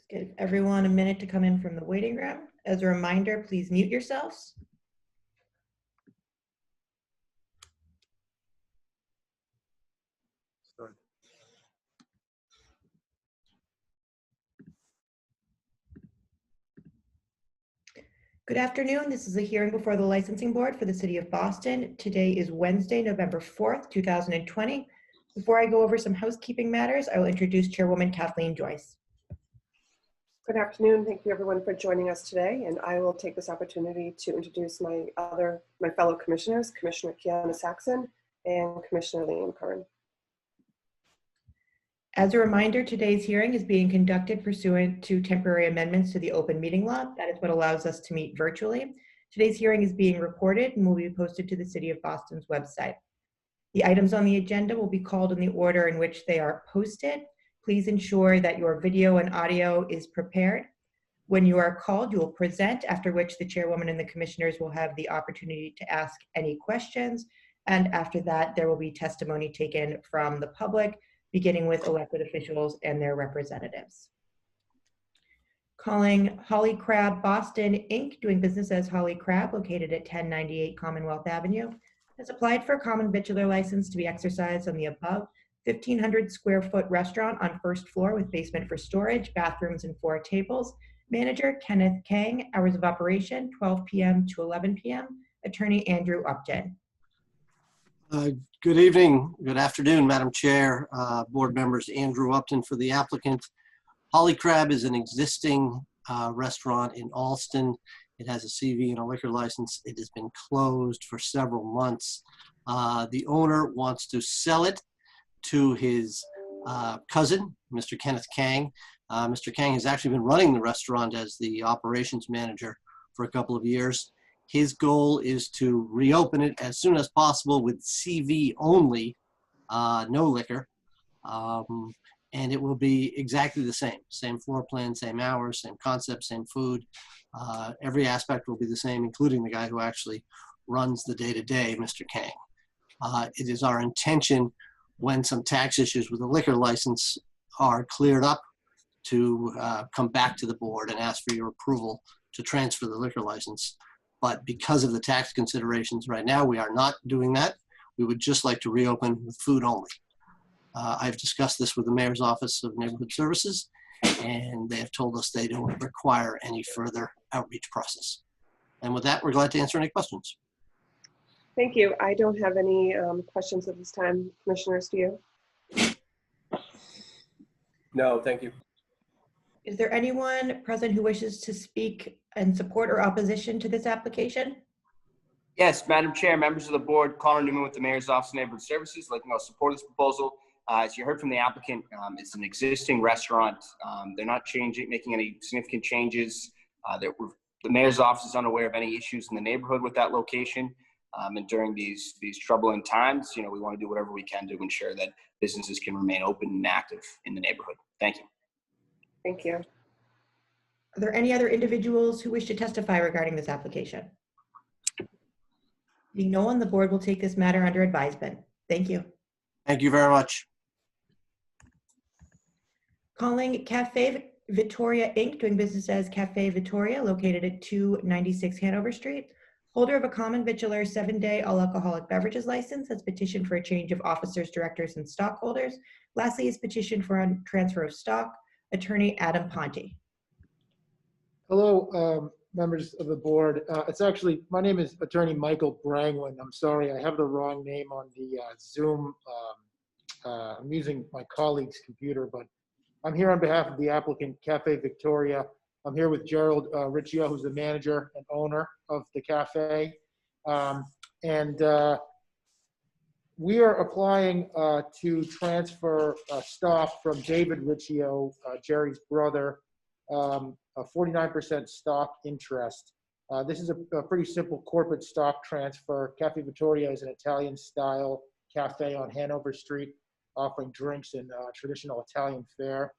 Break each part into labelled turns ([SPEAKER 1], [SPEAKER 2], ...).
[SPEAKER 1] Give everyone a minute to come in from the waiting room. As a reminder, please mute yourselves.
[SPEAKER 2] Start.
[SPEAKER 1] Good afternoon. This is a hearing before the Licensing Board for the City of Boston. Today is Wednesday, November 4th, 2020. Before I go over some housekeeping matters, I will introduce Chairwoman Kathleen Joyce.
[SPEAKER 3] Good afternoon. Thank you everyone for joining us today. And I will take this opportunity to introduce my fellow commissioners, Commissioner Kiana Saxon and Commissioner Liam Curran.
[SPEAKER 1] As a reminder, today's hearing is being conducted pursuant to temporary amendments to the open meeting law. That is what allows us to meet virtually. Today's hearing is being recorded and will be posted to the City of Boston's website. The items on the agenda will be called in the order in which they are posted. Please ensure that your video and audio is prepared. When you are called, you will present, after which the chairwoman and the commissioners will have the opportunity to ask any questions. And after that, there will be testimony taken from the public, beginning with elected officials and their representatives. Calling Holly Crab Boston, Inc., doing business as Holly Crab, located at 1098 Commonwealth Avenue, has applied for a common victular license to be exercised on the above 1,500 square foot restaurant on first floor with basement for storage, bathrooms, and 4 tables. Manager Kenneth Kang, hours of operation 12 p.m. to 11 p.m. Attorney Andrew Upton.
[SPEAKER 2] Good evening, good afternoon, Madam Chair, board members. Andrew Upton for the applicant. Holly Crab is an existing restaurant in Alston. It has a CV and a liquor license. It has been closed for several months. The owner wants to sell it to his cousin, Mr. Kenneth Kang. Mr. Kang has actually been running the restaurant as the operations manager for a couple of years. His goal is to reopen it as soon as possible with CV only, no liquor. And it will be exactly the same floor plan, same hours, same concept, same food. Every aspect will be the same, including the guy who actually runs the day-to-day, Mr. Kang. It is our intention, when some tax issues with the liquor license are cleared up, to come back to the board and ask for your approval to transfer the liquor license. But because of the tax considerations right now, we are not doing that. We would just like to reopen with food only. I've discussed this with the Mayor's Office of Neighborhood Services, and they have told us they don't require any further outreach process. And with that, we're glad to answer any questions.
[SPEAKER 3] Thank you. I don't have any questions at this time. Commissioners, do you?
[SPEAKER 4] No, thank you.
[SPEAKER 1] Is there anyone present who wishes to speak in support or opposition to this application?
[SPEAKER 5] Yes, Madam Chair, members of the board, Connor Newman with the Mayor's Office of Neighborhood Services, like to support this proposal. As you heard from the applicant, it's an existing restaurant. They're not making any significant changes. The Mayor's Office is unaware of any issues in the neighborhood with that location. And during these troubling times, we want to do whatever we can to ensure that businesses can remain open and active in the neighborhood. Thank you.
[SPEAKER 3] Thank you.
[SPEAKER 1] Are there any other individuals who wish to testify regarding this application? Being no one, the board will take this matter under advisement. Thank you.
[SPEAKER 2] Thank you very much.
[SPEAKER 1] Calling Cafe Vittoria, Inc., doing business as Cafe Vittoria, located at 296 Hanover Street. Holder of a common victular 7-day all-alcoholic beverages license has petitioned for a change of officers, directors, and stockholders. Lastly, is petitioned for a transfer of stock. Attorney Adam Ponte.
[SPEAKER 6] Hello, members of the board. My name is Attorney Michael Brangwin. I'm sorry, I have the wrong name on the Zoom. I'm using my colleague's computer, but I'm here on behalf of the applicant, Cafe Victoria. I'm here with Gerald Riccio, who's the manager and owner of the cafe. We are applying to transfer stock from David Riccio, Jerry's brother, a 49% stock interest. This is a pretty simple corporate stock transfer. Cafe Vittoria is an Italian-style cafe on Hanover Street, offering drinks and traditional Italian fare.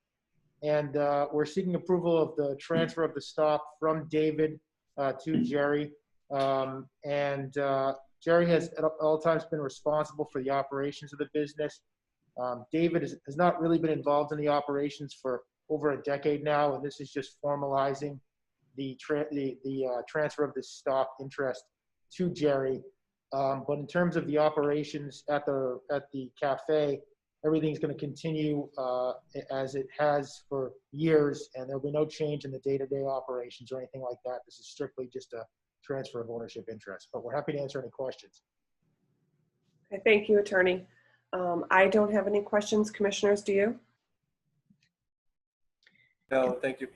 [SPEAKER 6] And we're seeking approval of the transfer of the stock from David to Jerry. Jerry has at all times been responsible for the operations of the business. David has not really been involved in the operations for over a decade now, and this is just formalizing the transfer of the stock interest to Jerry. But in terms of the operations at the cafe, everything's going to continue as it has for years, and there'll be no change in the day-to-day operations or anything like that. This is strictly just a transfer of ownership interest, but we're happy to answer any questions.
[SPEAKER 3] Okay, thank you, Attorney. I don't have any questions. Commissioners, do you?
[SPEAKER 4] No, thank you.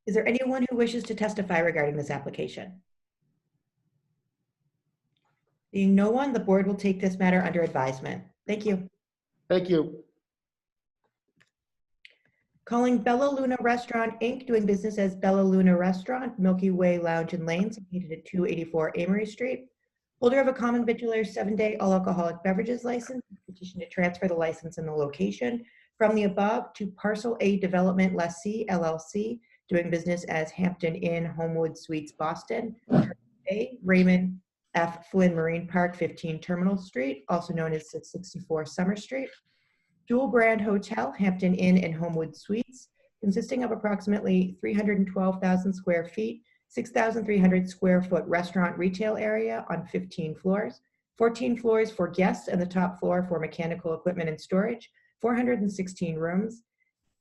[SPEAKER 1] Is there anyone who wishes to testify regarding this application? Being no one, the board will take this matter under advisement. Thank you.
[SPEAKER 6] Thank you.
[SPEAKER 1] Calling Bella Luna Restaurant, Inc., doing business as Bella Luna Restaurant, Milky Way Lounge and Lanes, located at 284 Amory Street. Holder of a common victualler 7-day all alcoholic beverages license, petition to transfer the license and the location from the above to Parcel A Development Lessee, LLC, doing business as Hampton Inn Homewood Suites, Boston. A, Raymond F. Flynn Marine Park, 15 Terminal Street, also known as 664 Summer Street. Dual brand hotel, Hampton Inn and Homewood Suites, consisting of approximately 312,000 square feet, 6,300 square foot restaurant retail area on 15 floors, 14 floors for guests and the top floor for mechanical equipment and storage, 416 rooms.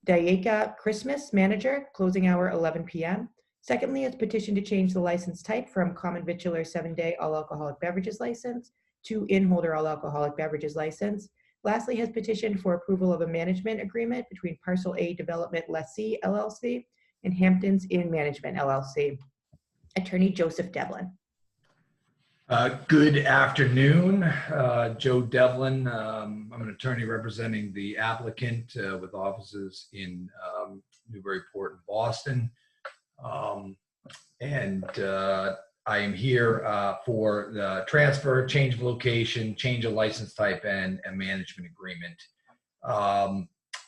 [SPEAKER 1] Dayaka Christmas manager, closing hour 11 p.m. Secondly, is petition to change the license type from common victualler 7-day all alcoholic beverages license to in-holder all alcoholic beverages license. Lastly, has petitioned for approval of a management agreement between Parcel A Development Lessee, LLC, and Hamptons Inn Management, LLC. Attorney Joseph Devlin.
[SPEAKER 7] Good afternoon, Joe Devlin. I'm an attorney representing the applicant with offices in Newburyport and Boston. I am here for the transfer, change of location, change of license type, and a management agreement.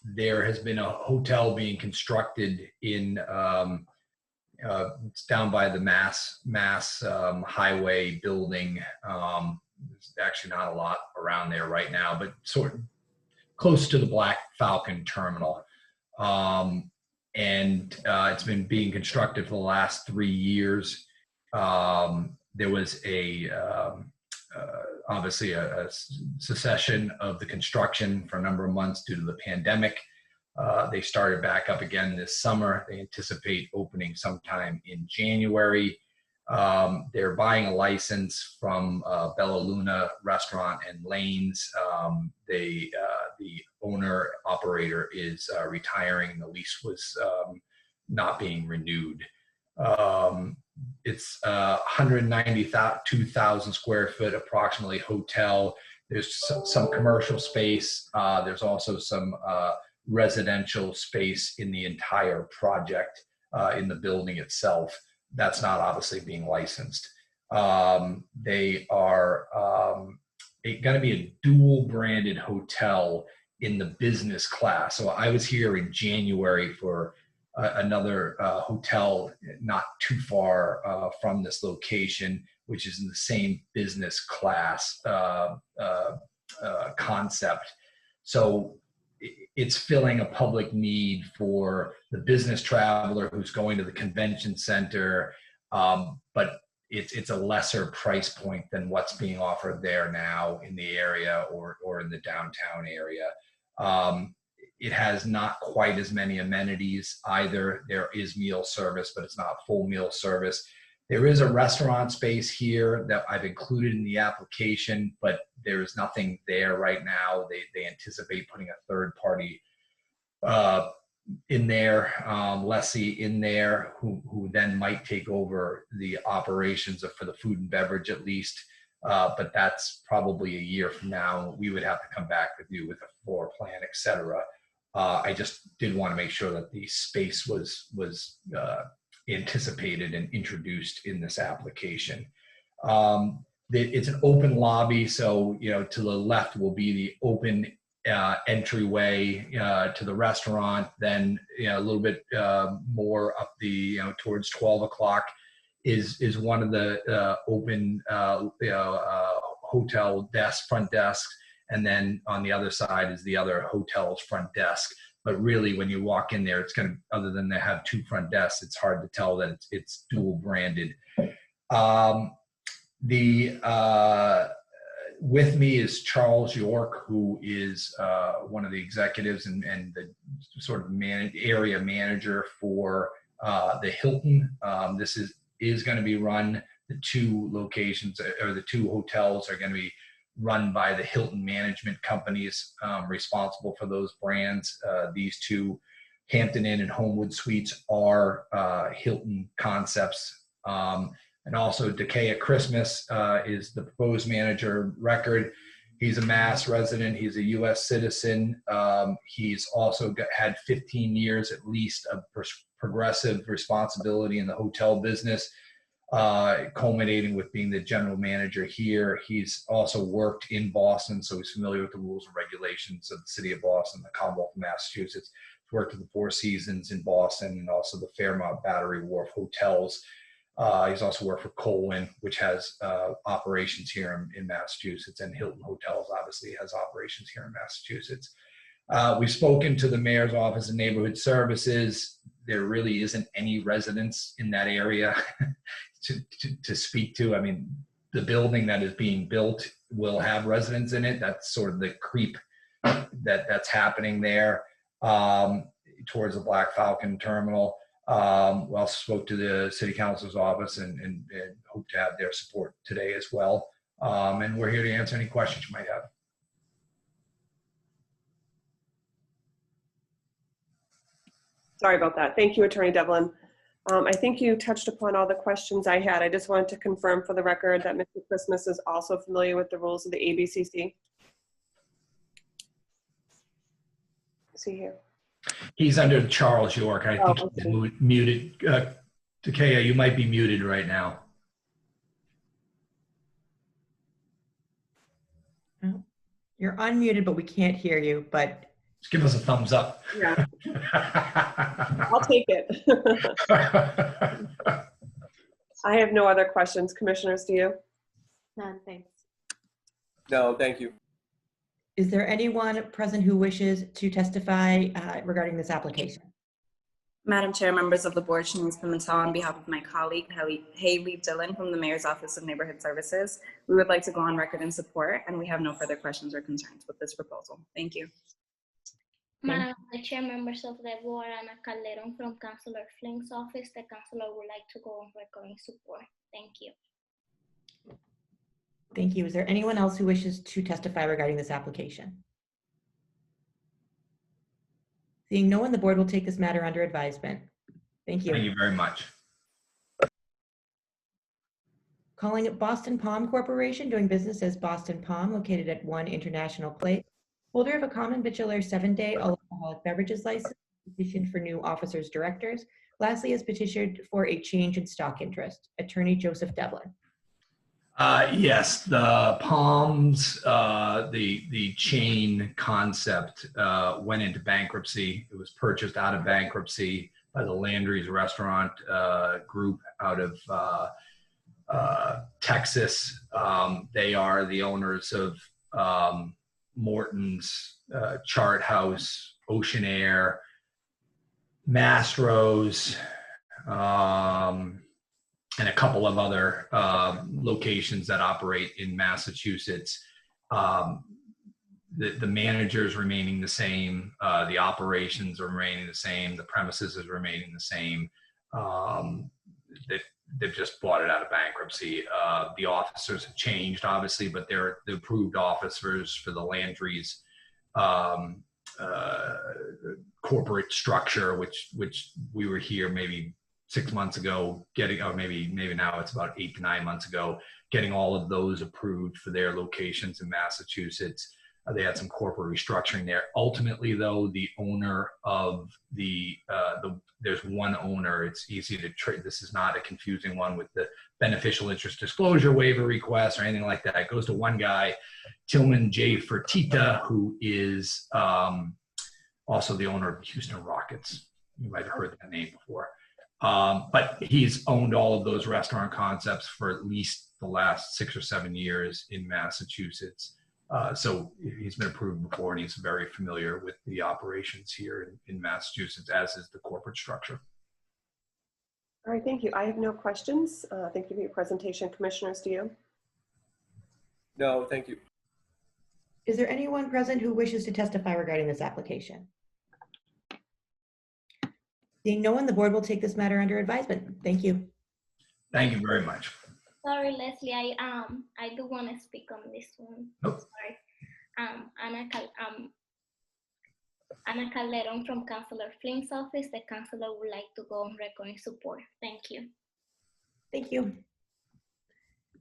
[SPEAKER 7] There has been a hotel being constructed in it's down by the Mass Highway building. There's actually not a lot around there right now, but sort of close to the Black Falcon terminal. It's been being constructed for the last 3 years. There was obviously a cessation of the construction for a number of months due to the pandemic. They started back up again this summer. They anticipate opening sometime in January. They're buying a license from Bella Luna Restaurant and Lanes. The owner operator is retiring. The lease was not being renewed. It's 192,000 square foot approximately hotel. There's some commercial space. There's also some residential space in the entire project in the building itself. That's not obviously being licensed. They are going to be a dual branded hotel in the business class. So I was here in January for another hotel not too far from this location, which is in the same business class concept. So it's filling a public need for the business traveler who's going to the convention center, but it's a lesser price point than what's being offered there now in the area or in the downtown area. It has not quite as many amenities either. There is meal service, but it's not full meal service. There is a restaurant space here that I've included in the application, but there is nothing there right now. They anticipate putting a third party in there, lessee in there, who then might take over the operations for the food and beverage at least. But that's probably a year from now. We would have to come back with you with a floor plan, et cetera. I just did want to make sure that the space was anticipated and introduced in this application. It's an open lobby, so to the left will be the open entryway to the restaurant. Then a little bit more up the towards 12 o'clock is one of the open hotel desk, front desks. And then on the other side is the other hotel's front desk. but really when you walk in there, it's going to, other than they have 2 front desks, it's hard to tell that it's dual branded. With me is Charles York, who is one of the executives and the sort of area manager for the Hilton. This is going to be run, the 2 locations or the 2 hotels are going to be run by the Hilton management companies responsible for those brands. These 2, Hampton Inn and Homewood Suites, are Hilton concepts. And also Decaya Christmas is the proposed manager record. He's a Mass resident. He's a U.S. citizen. He's also had 15 years at least of progressive responsibility in the hotel business, culminating with being the general manager here. He's also worked in Boston, so he's familiar with the rules and regulations of the city of Boston, the Commonwealth of Massachusetts. He's worked at the Four Seasons in Boston and also the Fairmont Battery Wharf hotels. He's also worked for Colwyn, which has operations here in Massachusetts, and Hilton Hotels obviously has operations here in Massachusetts. We've spoken to the Mayor's Office of Neighborhood Services. There really isn't any residents in that area to speak to. I mean, the building that is being built will have residents in it. That's sort of the creep that's happening there towards the Black Falcon terminal. We also spoke to the City Council's office and hope to have their support today as well. And we're here to answer any questions you might have.
[SPEAKER 3] Sorry about that. Thank you, Attorney Devlin. I think you touched upon all the questions I had. I just wanted to confirm for the record that Mr. Christmas is also familiar with the rules of the ABCC. Is he here?
[SPEAKER 7] He's under Charles York. I think he's muted. Decaya, you might be muted right now.
[SPEAKER 1] You're unmuted, but we can't hear you. But
[SPEAKER 7] just give us a thumbs up.
[SPEAKER 3] Yeah, I'll take it. I have no other questions. Commissioners, do you?
[SPEAKER 4] None, thanks.
[SPEAKER 5] No, thank you.
[SPEAKER 1] is there anyone present who wishes to testify regarding this application?
[SPEAKER 4] Madam Chair, members of the board, Shanice Pimentel, on behalf of my colleague, Haley Dillon from the Mayor's Office of Neighborhood Services, we would like to go on record in support, and we have no further questions or concerns with this proposal. Thank you.
[SPEAKER 8] Madam Chair, members of the board, Ana Calderon from Councillor Flink's office. The councillor would like to go on record in support. Thank you.
[SPEAKER 1] Thank you. Is there anyone else who wishes to testify regarding this application? Seeing no one, the board will take this matter under advisement. Thank you.
[SPEAKER 7] Thank you very much.
[SPEAKER 1] Calling it Boston Palm Corporation, doing business as Boston Palm, located at 1 International Place. Holder of a common bachelor 7-day alcoholic beverages license, petitioned for new officers directors. Lastly, has petitioned for a change in stock interest. Attorney Joseph Devlin.
[SPEAKER 7] Yes, the Palms, the chain concept went into bankruptcy. It was purchased out of bankruptcy by the Landry's Restaurant Group out of Texas. They are the owners of Morton's, Chart House, Ocean Air, Mastro's, and a couple of other locations that operate in Massachusetts. The managers remaining the same, the operations are remaining the same, the premises is remaining the same. They've just bought it out of bankruptcy. The officers have changed, obviously, but they're the approved officers for the Landry's corporate structure, which we were here maybe 6 months ago, or maybe now it's about 8 to 9 months ago, getting all of those approved for their locations in Massachusetts. They had some corporate restructuring there. Ultimately, though, the owner of there's one owner. It's easy to trade. This is not a confusing one with the beneficial interest disclosure waiver request or anything like that. It goes to one guy, Tillman J. Fertitta, who is also the owner of Houston Rockets. You might have heard that name before. But he's owned all of those restaurant concepts for at least the last 6 or 7 years in Massachusetts. So he's been approved before, and he's very familiar with the operations here in Massachusetts, as is the corporate structure.
[SPEAKER 3] All right, thank you. I have no questions. Thank you for your presentation. Commissioners, do you?
[SPEAKER 9] No, thank you.
[SPEAKER 1] Is there anyone present who wishes to testify regarding this application? Seeing no one, the board will take this matter under advisement. Thank you.
[SPEAKER 7] Thank you very much.
[SPEAKER 8] Sorry, Leslie, I do want to speak on this one.
[SPEAKER 7] Nope.
[SPEAKER 8] Sorry. Ana Calderon from Councilor Flink's office. The councilor would like to go on record in support. Thank you.
[SPEAKER 1] Thank you.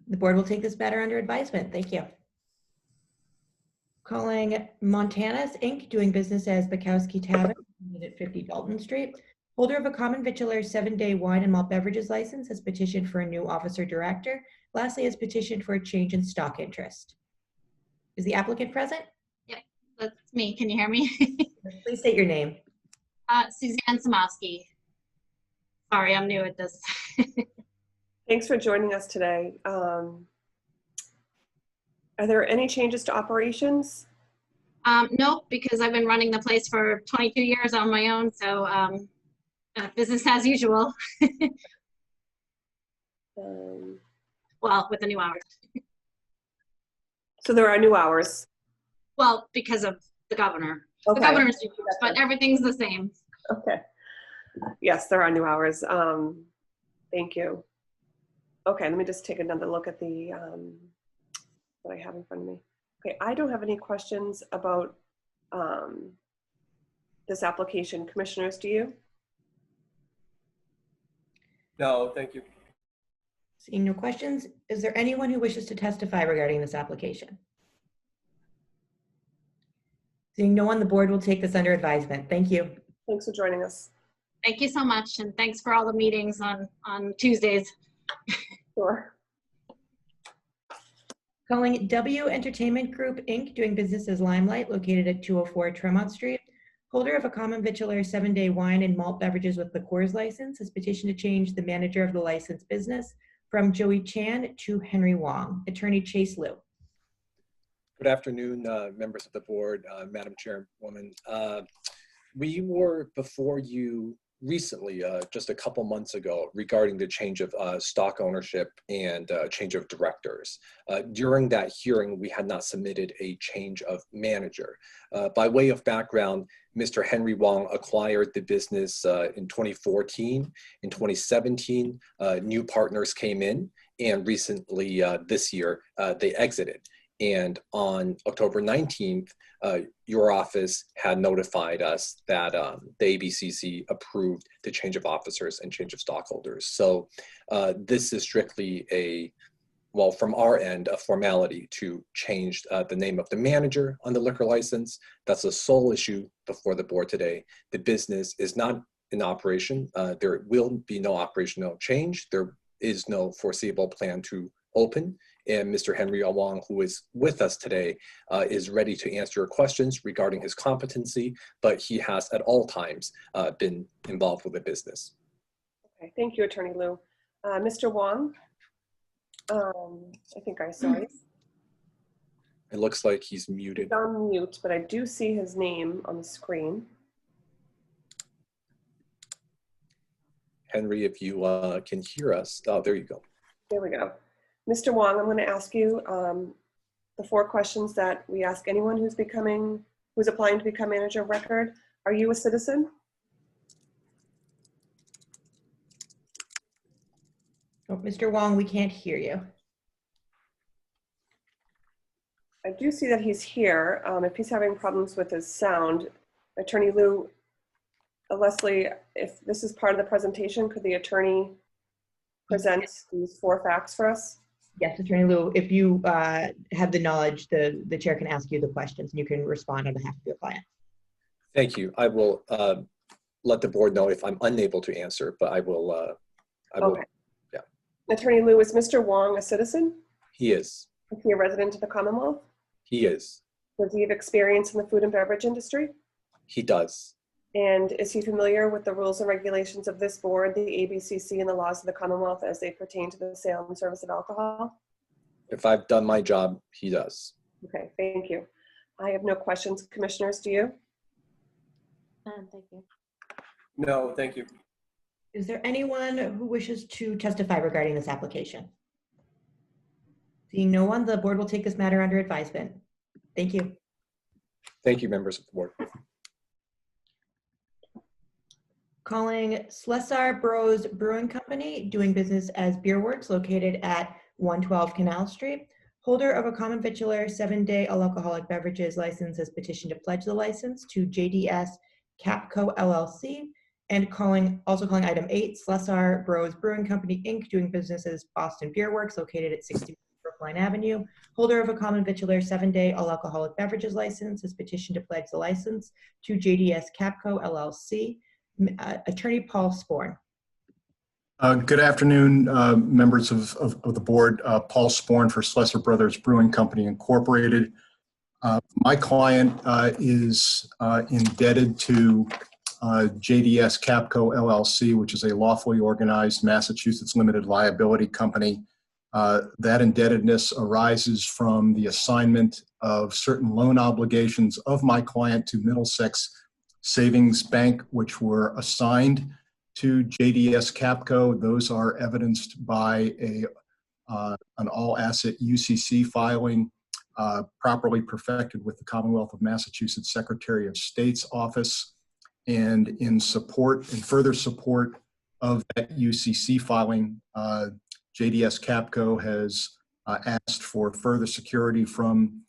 [SPEAKER 1] The board will take this matter under advisement. Thank you. Calling Montana's Inc., doing business as Bukowski Tavern at 50 Dalton Street. Holder of a common victualler 7-day wine and malt beverages license has petitioned for a new officer director. Lastly, has petitioned for a change in stock interest. Is the applicant present?
[SPEAKER 10] Yep, that's me. Can you hear me?
[SPEAKER 1] Please state your name.
[SPEAKER 10] Suzanne Samowski. Sorry, I'm new at this.
[SPEAKER 3] Thanks for joining us today. Are there any changes to operations?
[SPEAKER 10] Nope, because I've been running the place for 22 years on my own, so business as usual. Well, with the new hours.
[SPEAKER 3] So there are new hours.
[SPEAKER 10] Well, because of the governor.
[SPEAKER 3] Okay.
[SPEAKER 10] The governor's new hours, but everything's the same.
[SPEAKER 3] Okay. Yes, there are new hours. Thank you. Okay, let me just take another look at the what I have in front of me. Okay, I don't have any questions about this application. Commissioners, do you?
[SPEAKER 9] No, thank you.
[SPEAKER 1] Seeing no questions, is there anyone who wishes to testify regarding this application? Seeing no one, the board will take this under advisement. Thank you.
[SPEAKER 3] Thanks for joining us.
[SPEAKER 10] Thank you so much, and thanks for all the meetings on Tuesdays.
[SPEAKER 3] Sure.
[SPEAKER 1] Calling W Entertainment Group, Inc., doing business as Limelight, located at 204 Tremont Street. Holder of a common victualler 7-day wine and malt beverages with liqueurs license has petitioned to change the manager of the licensed business from Joey Chan to Henry Wong. Attorney Chase Liu.
[SPEAKER 9] Good afternoon, members of the board, Madam Chairwoman. We were before you recently, just a couple months ago, regarding the change of stock ownership and change of directors. During that hearing, we had not submitted a change of manager. By way of background, Mr. Henry Wong acquired the business in 2014. In 2017, new partners came in, and recently this year, they exited. And on October 19th, your office had notified us that the ABCC approved the change of officers and change of stockholders. So this is strictly well, from our end, a formality to change the name of the manager on the liquor license. That's the sole issue before the board today. The business is not in operation. There will be no operational change. There is no foreseeable plan to open. And Mr. Henry Wong, who is with us today, is ready to answer your questions regarding his competency, but he has at all times been involved with the business.
[SPEAKER 3] Okay, thank you, Attorney Liu. Mr. Wong, I think I saw you.
[SPEAKER 9] It looks like he's muted.
[SPEAKER 3] He's on mute, but I do see his name on the screen.
[SPEAKER 9] Henry, if you can hear us. Oh, there you go.
[SPEAKER 3] There we go. Mr. Wong, I'm going to ask you the 4 questions that we ask anyone who's applying to become manager of record. Are you a citizen?
[SPEAKER 1] Oh, Mr. Wong, we can't hear you.
[SPEAKER 3] I do see that he's here. If he's having problems with his sound, Attorney Liu, Leslie, if this is part of the presentation, could the attorney present these 4 facts for us?
[SPEAKER 1] Yes, Attorney Liu, if you have the knowledge, the chair can ask you the questions and you can respond on behalf of your client.
[SPEAKER 9] Thank you. I will let the board know if I'm unable to answer, but I will.
[SPEAKER 3] Okay. Yeah. Attorney Liu, is Mr. Wong a citizen?
[SPEAKER 9] He is.
[SPEAKER 3] Is he a resident of the Commonwealth?
[SPEAKER 9] He is.
[SPEAKER 3] Does he have experience in the food and beverage industry?
[SPEAKER 9] He does.
[SPEAKER 3] And is he familiar with the rules and regulations of this board, the ABCC, and the laws of the Commonwealth as they pertain to the sale and service of alcohol?
[SPEAKER 9] If I've done my job, he does.
[SPEAKER 3] Okay, thank you. I have no questions. Commissioners, do you?
[SPEAKER 10] Thank you.
[SPEAKER 9] No, thank you.
[SPEAKER 1] Is there anyone who wishes to testify regarding this application? Seeing no one, the board will take this matter under advisement. Thank you.
[SPEAKER 9] Thank you, members of the board.
[SPEAKER 1] Calling Slusar Bros Brewing Company, doing business as Beer Works, located at 112 Canal Street. Holder of a common vitular 7-day all alcoholic beverages license has petitioned to pledge the license to JDS Capco LLC. And also calling item 8, Slusar Bros Brewing Company, Inc., doing business as Boston Beer Works, located at 60 Brookline Avenue. Holder of a common vitular 7-day all alcoholic beverages license has petitioned to pledge the license to JDS Capco LLC. Attorney Paul Sporn.
[SPEAKER 11] Good afternoon, members of the board. Paul Sporn for Slusar Brothers Brewing Company, Incorporated. My client is indebted to JDS Capco LLC, which is a lawfully organized Massachusetts limited liability company. That indebtedness arises from the assignment of certain loan obligations of my client to Middlesex Savings Bank, which were assigned to JDS Capco. Those are evidenced by an all-asset UCC filing properly perfected with the Commonwealth of Massachusetts Secretary of State's office. And in further support of that UCC filing, JDS Capco has asked for further security from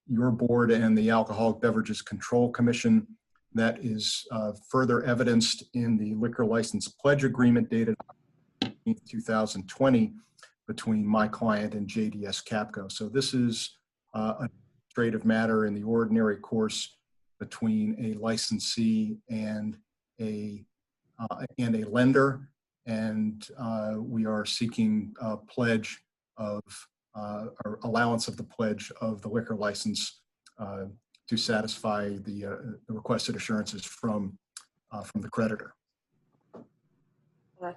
[SPEAKER 11] your board and the Alcoholic Beverages Control Commission. That is further evidenced in the liquor license pledge agreement dated 2020 between my client and JDS Capco. So this is an administrative matter in the ordinary course between a licensee and a lender, and we are seeking pledge of or allowance of the pledge of the liquor license to satisfy the requested assurances from the creditor.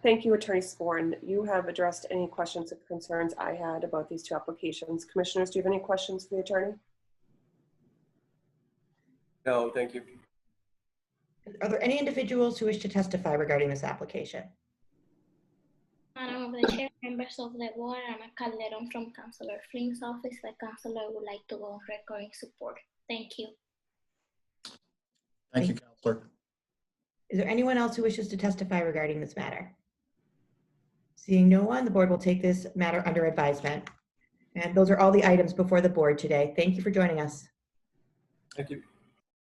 [SPEAKER 3] Thank you, Attorney Sporn. You have addressed any questions or concerns I had about these two applications. Commissioners, do you have any questions for the attorney?
[SPEAKER 9] No, thank you.
[SPEAKER 1] Are there any individuals who wish to testify regarding this application?
[SPEAKER 8] Madam of the Chair, members of the board, I'm Calderon from Councilor Flink's office. The councilor would like to go on record in support. Thank you.
[SPEAKER 11] Thank you, Counselor.
[SPEAKER 1] Is there anyone else who wishes to testify regarding this matter? Seeing no one, the board will take this matter under advisement. And those are all the items before the board today. Thank you for joining us.
[SPEAKER 9] Thank you.